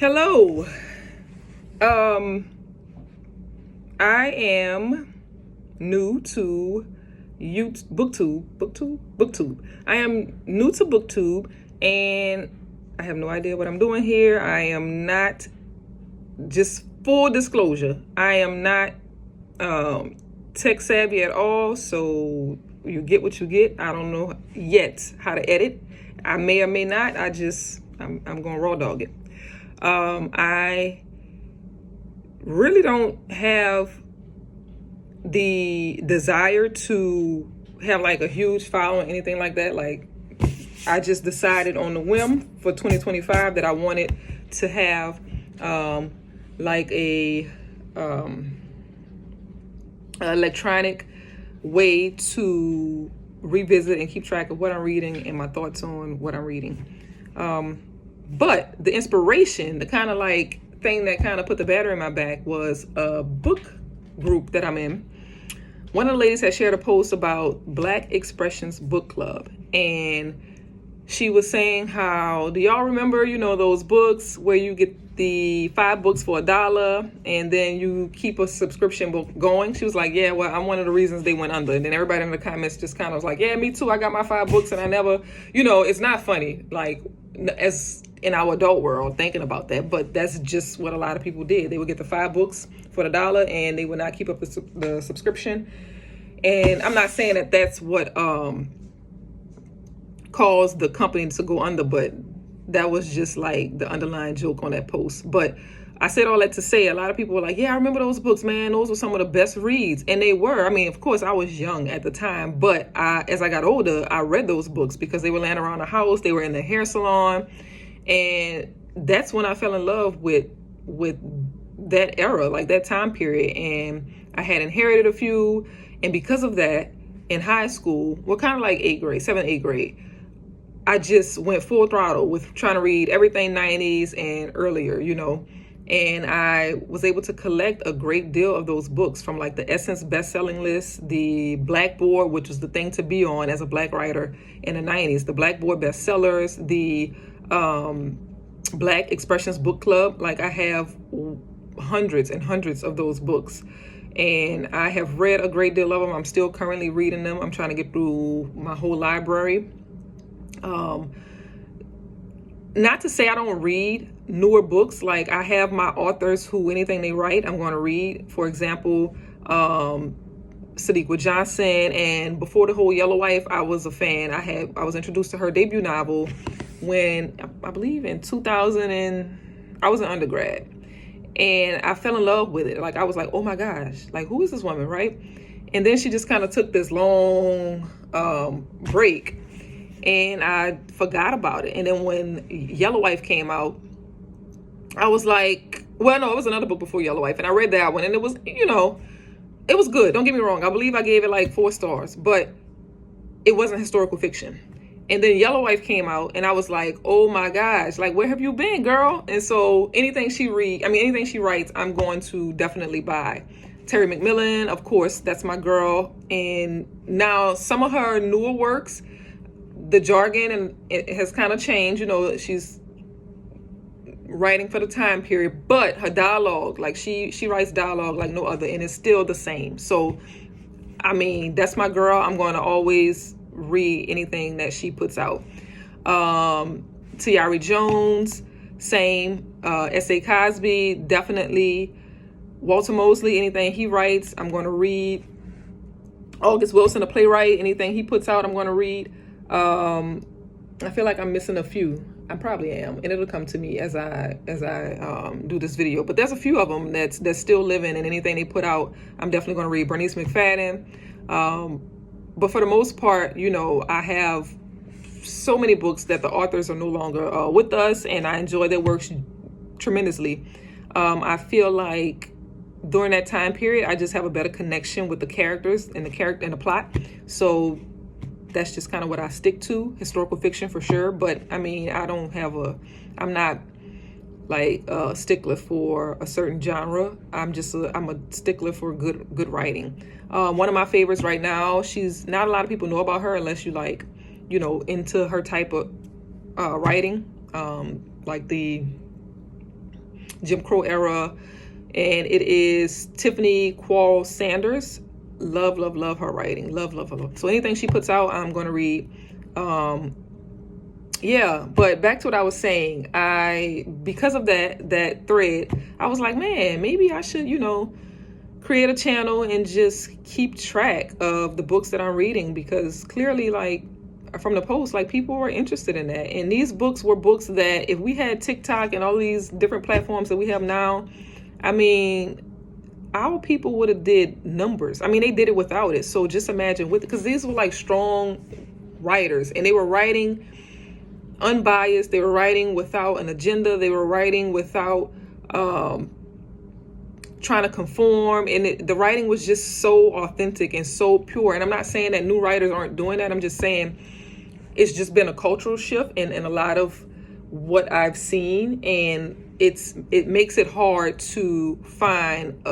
Hello. I am new to Booktube. I am new to Booktube, and I have no idea what I'm doing here. I am not, just full disclosure, I am not tech savvy at all, so you get what you get. I don't know yet how to edit. I may or may not. I'm going to raw dog it. I really don't have the desire to have like a huge following, anything like that. Like, I just decided on the whim for 2025 that I wanted to have like a electronic way to revisit and keep track of what I'm reading and my thoughts on what I'm reading. But the inspiration, the kind of like thing that kind of put the battery in my back, was a book group that I'm in. One of the ladies had shared a post about Black Expressions Book Club, and she was saying how, do y'all remember, those books where you get the 5 books for $1 and then you keep a subscription book going? She was like, yeah, well, I'm one of the reasons they went under. And then everybody in the comments just kind of was like, yeah, me too. I got my 5 books and I never, it's not funny, like, as in our adult world thinking about that, but that's just what a lot of people did. They would get the 5 books for $1 and they would not keep up the subscription. And I'm not saying that that's what caused the company to go under, but that was just like the underlying joke on that post. But I said all that to say, a lot of people were like, yeah, I remember those books, man. Those were some of the best reads. And they were. I mean, of course, I was young at the time, but as I got older, I read those books because they were laying around the house. They were in the hair salon. And that's when I fell in love with that era, like that time period. And I had inherited a few. And because of that, in high school, well, kind of like 8th grade, 7th, 8th grade, I just went full throttle with trying to read everything 90s and earlier, and I was able to collect a great deal of those books, from like the Essence best-selling list, the Blackboard, which was the thing to be on as a Black writer in the 90s, the Blackboard bestsellers, the Black Expressions Book Club. Like, I have hundreds and hundreds of those books, and I have read a great deal of them. I'm still currently reading them. I'm trying to get through my whole library. Not to say I don't read newer books. Like, I have my authors who anything they write, I'm going to read. For example, Sadiqa Johnson, and before the whole Yellow Wife, I was a fan. I was introduced to her debut novel when, I believe in 2000, and I was an undergrad, and I fell in love with it. Like, I was like, oh my gosh, like, who is this woman, right? And then she just kind of took this long break, and I forgot about it. And then when Yellow Wife came out, I was like, well, no, it was another book before Yellow Wife, and I read that one, and it was, it was good. Don't get me wrong. I believe I gave it like 4 stars, but it wasn't historical fiction. And then Yellow Wife came out, and I was like, oh my gosh, like, where have you been, girl? And so anything she writes, I'm going to definitely buy. Terry McMillan, of course, that's my girl. And now some of her newer works, the jargon and it has kind of changed. She's writing for the time period, but her dialogue, like, she writes dialogue like no other, and it's still the same. So, I mean, that's my girl. I'm going to always read anything that she puts out. Tiari Jones, same. S.A. Cosby, definitely. Walter Mosley, anything he writes, I'm going to read. August Wilson, a playwright, anything he puts out, I'm going to read. I feel like I'm missing a few. I probably am, and it'll come to me as I do this video. But there's a few of them that's still living, and anything they put out, I'm definitely going to read. Bernice McFadden. But for the most part, I have so many books that the authors are no longer with us, and I enjoy their works tremendously. I feel like during that time period, I just have a better connection with the characters and the plot. So that's just kind of what I stick to. Historical fiction for sure. But I mean, I'm not like a stickler for a certain genre. I'm a stickler for good writing. One of my favorites right now, she's not a lot of people know about her unless you like, into her type of writing. Like the Jim Crow era, and it is Tiffany Quall Sanders. Love, love, love her writing. Love, love, love. So anything she puts out, I'm going to read. Yeah, but back to what I was saying, because of that thread, I was like, man, maybe I should, create a channel and just keep track of the books that I'm reading, because clearly, like, from the post, like, people were interested in that. And these books were books that if we had TikTok and all these different platforms that we have now, I mean, our people would have did numbers. I mean, they did it without it. So just imagine because these were like strong writers, and they were writing unbiased. They were writing without an agenda. They were writing without trying to conform, and the writing was just so authentic and so pure. And I'm not saying that new writers aren't doing that. I'm just saying it's just been a cultural shift in a lot of what I've seen, and it makes it hard to find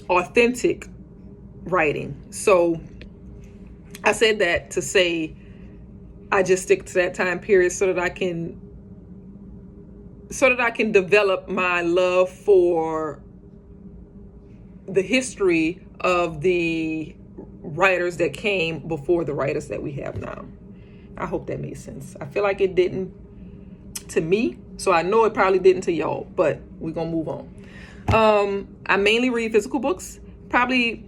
authentic writing. So I said that to say I just stick to that time period so that I can develop my love for the history of the writers that came before the writers that we have now. I hope that made sense. I feel like it didn't to me, so I know it probably didn't to y'all, but we're gonna move on. I mainly read physical books, probably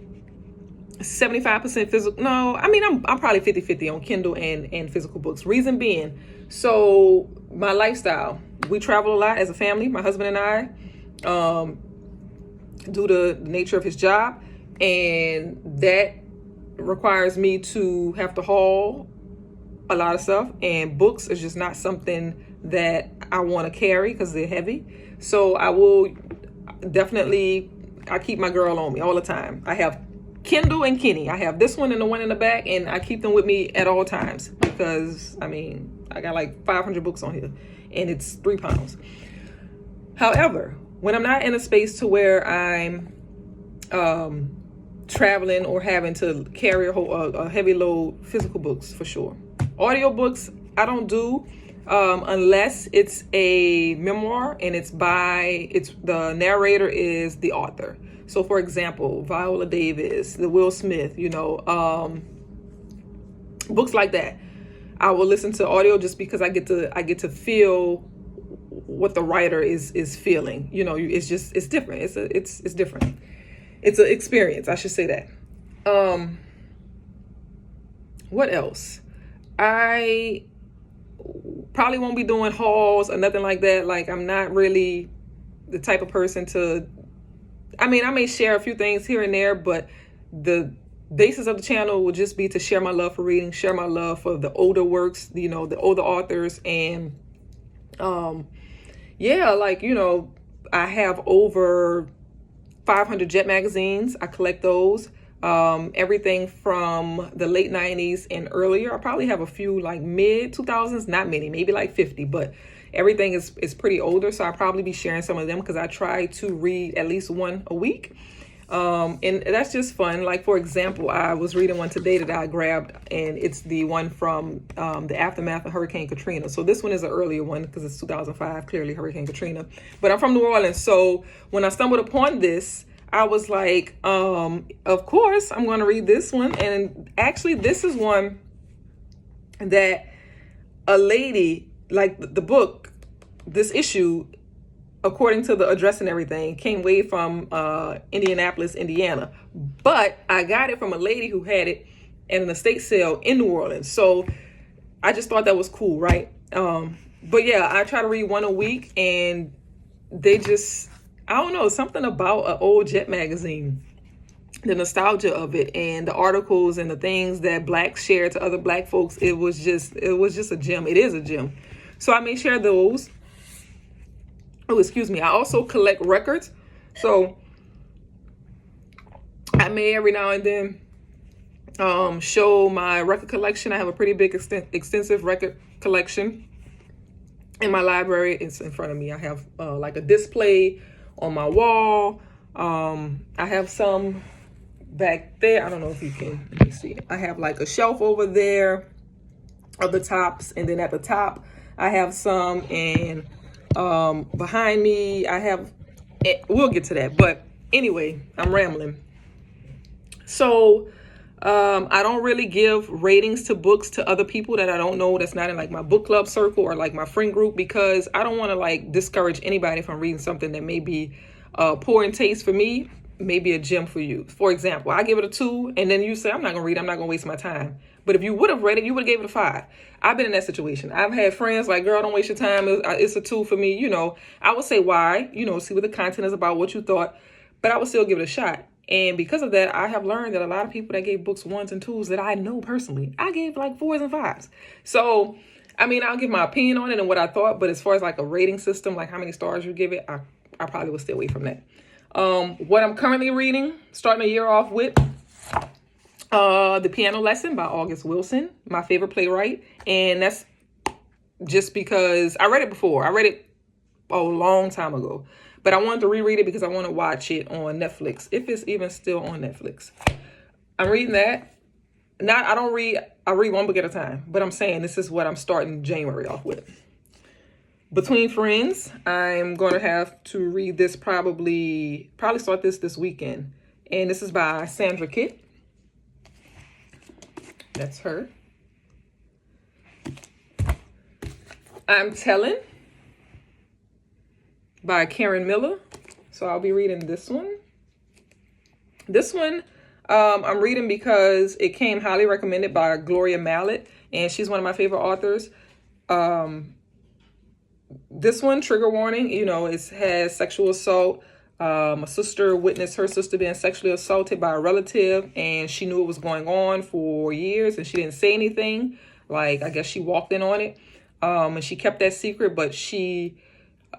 75% physical. No, I mean, I'm probably 50-50 on Kindle and physical books. Reason being, so my lifestyle, we travel a lot as a family, my husband and I, due to the nature of his job, and that requires me to have to haul a lot of stuff, and books is just not something that I want to carry because they're heavy. So I will definitely, I keep my girl on me all the time. I have Kindle and Kenny. I have this one and the one in the back, and I keep them with me at all times because, I mean, I got like 500 books on here, and it's 3 pounds. However, when I'm not in a space to where I'm traveling or having to carry a heavy load, physical books for sure. Audiobooks, I don't do unless it's a memoir and the narrator is the author. So for example, Viola Davis, the Will Smith, books like that. I will listen to audio just because I get to feel what the writer is feeling. It's different. It's different. It's an experience. I should say that. What else? I probably won't be doing hauls or nothing like that. Like, I'm not really the type of person I may share a few things here and there, but the basis of the channel will just be to share my love for reading, share my love for the older works, the older authors. And I have over 500 Jet magazines. I collect those. Everything from the late 90s and earlier. I probably have a few like mid 2000s, not many, maybe like 50, but everything is pretty older. So I'll probably be sharing some of them because I try to read at least one a week. And that's just fun. Like, for example, I was reading one today that I grabbed, and it's the one from the aftermath of Hurricane Katrina. So this one is an earlier one because it's 2005, clearly Hurricane Katrina. But I'm from New Orleans. So when I stumbled upon this, I was like, of course, I'm going to read this one. And actually, this is one that a lady, like the book, this issue, according to the address and everything, came way from Indianapolis, Indiana. But I got it from a lady who had it at an estate sale in New Orleans. So I just thought that was cool, right? But yeah, I try to read one a week, and they just, I don't know, something about an old Jet magazine, the nostalgia of it, and the articles and the things that Blacks share to other Black folks. It was just a gem. It is a gem. So I may share those. Oh, excuse me. I also collect records. So I may every now and then show my record collection. I have a pretty big extensive record collection in my library. It's in front of me. I have like a display on my wall. I have some back there. I don't know if you can, let me see. I have like a shelf over there of the tops, and then at the top I have some, and Behind me, I have, we'll get to that. But anyway, I'm rambling. So I don't really give ratings to books to other people that I don't know, that's not in like my book club circle or like my friend group, because I don't want to like discourage anybody from reading something that may be poor in taste for me, maybe a gem for you. For example, I give it a 2 and then you say, I'm not going to read it, I'm not going to waste my time. But if you would have read it, you would have gave it a 5. I've been in that situation. I've had friends like, girl, don't waste your time. It's a 2 for me. You know, I would say why, you know, see what the content is about, what you thought, but I would still give it a shot. And because of that, I have learned that a lot of people that gave books 1s and 2s that I know personally, I gave like 4s and 5s. So, I mean, I'll give my opinion on it and what I thought. But as far as like a rating system, like how many stars you give it, I probably will stay away from that. What I'm currently reading, starting the year off with The Piano Lesson by August Wilson, my favorite playwright. And that's just because I read it before. I read it a long time ago. But I wanted to reread it because I want to watch it on Netflix, if it's even still on Netflix. I'm reading that. I read one book at a time, but I'm saying this is what I'm starting January off with. Between Friends, I'm going to have to read this probably start this weekend. And this is by Sandra Kitt. That's her. I'm Telling by Karen Miller. So I'll be reading this one. This one I'm reading because it came highly recommended by Gloria Mallet, and she's one of my favorite authors. This one, trigger warning, you know, it has sexual assault. A sister witnessed her sister being sexually assaulted by a relative, and she knew it was going on for years, and she didn't say anything. Like, I guess she walked in on it, and she kept that secret, but she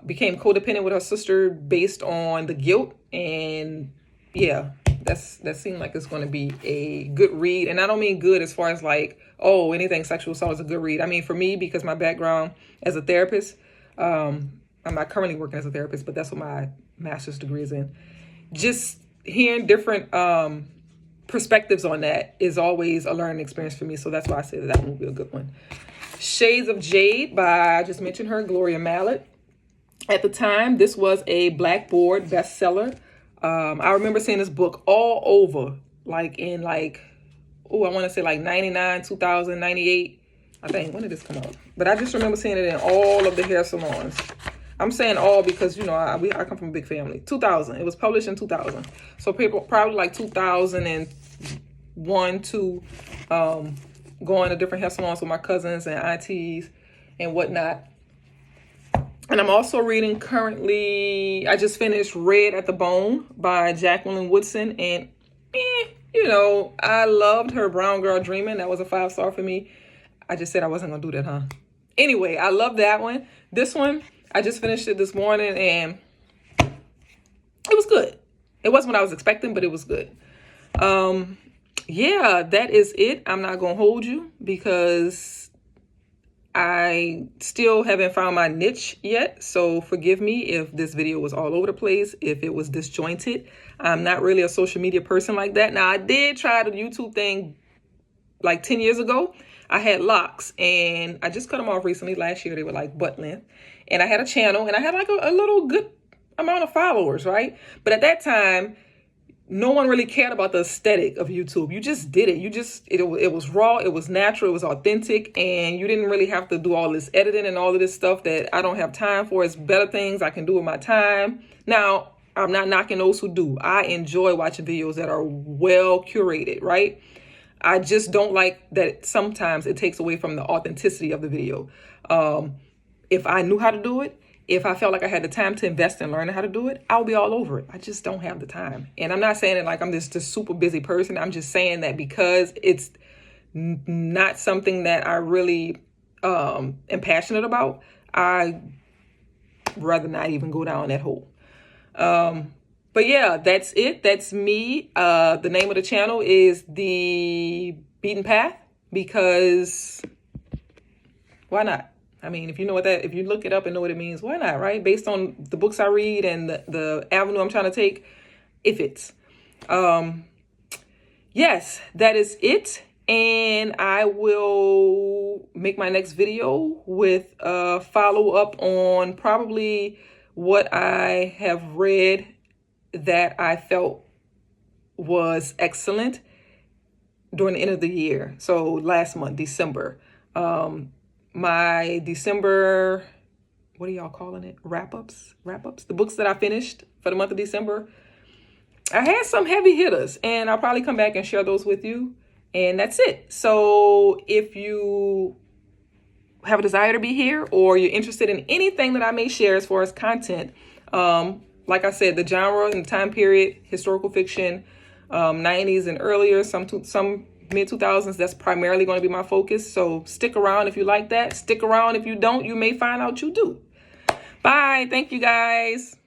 became codependent with her sister based on the guilt. And yeah, that seemed like it's going to be a good read. And I don't mean good as far as like, oh, anything sexual assault is a good read. I mean, for me, because my background as a therapist, I'm not currently working as a therapist, but that's what my master's degree is in. Just hearing different perspectives on that is always a learning experience for me. So that's why I say that one will be a good one. Shades of Jade by, I just mentioned her, Gloria Mallet. At the time, this was a Blackboard bestseller. I remember seeing this book all over, like in like, I want to say like 99, 2000, 98. I think, when did this come out? But I just remember seeing it in all of the hair salons. I'm saying all because, you know, I come from a big family. 2000. It was published in 2000. So people probably like 2001, 2, going to different hair salons with my cousins and aunties and whatnot. And I'm also reading currently, I just finished Red at the Bone by Jacqueline Woodson. And, you know, I loved her Brown Girl Dreaming. That was a 5-star for me. I just said I wasn't going to do that, huh? Anyway, I love that one. This one, I just finished it this morning and it was good. It wasn't what I was expecting, but it was good. Yeah, that is it. I'm not going to hold you because I still haven't found my niche yet. So forgive me if this video was all over the place, if it was disjointed. I'm not really a social media person like that. Now, I did try the YouTube thing like 10 years ago. I had locks and I just cut them off recently. Last year, they were like butt length. And I had a channel and I had like a little good amount of followers, right? But at that time, no one really cared about the aesthetic of YouTube. You just did it. It was raw, it was natural, it was authentic, and you didn't really have to do all this editing and all of this stuff that I don't have time for. It's better things I can do with my time. Now, I'm not knocking those who do. I enjoy watching videos that are well curated, right? I just don't like that sometimes it takes away from the authenticity of the video. If I knew how to do it, if I felt like I had the time to invest in learning how to do it, I'll be all over it. I just don't have the time. And I'm not saying it like I'm just a super busy person. I'm just saying that because it's not something that I really am passionate about, I'd rather not even go down that hole. But yeah, that's it. That's me. The name of the channel is The Beaten Path because why not? I mean, if you look it up and know what it means, why not, right? Based on the books I read and the avenue I'm trying to take, it fits. Yes, that is it. And I will make my next video with a follow-up on probably what I have read that I felt was excellent during the end of the year. So last month, December. My December, what are y'all calling it? Wrap-ups? The books that I finished for the month of December. I had some heavy hitters, and I'll probably come back and share those with you. And that's it. So if you have a desire to be here, or you're interested in anything that I may share as far as content, like I said, the genre and time period, historical fiction, 90s and earlier, some mid 2000s, that's primarily going to be my focus. So stick around if you like that. Stick around if you don't. You may find out you do. Bye. Thank you, guys.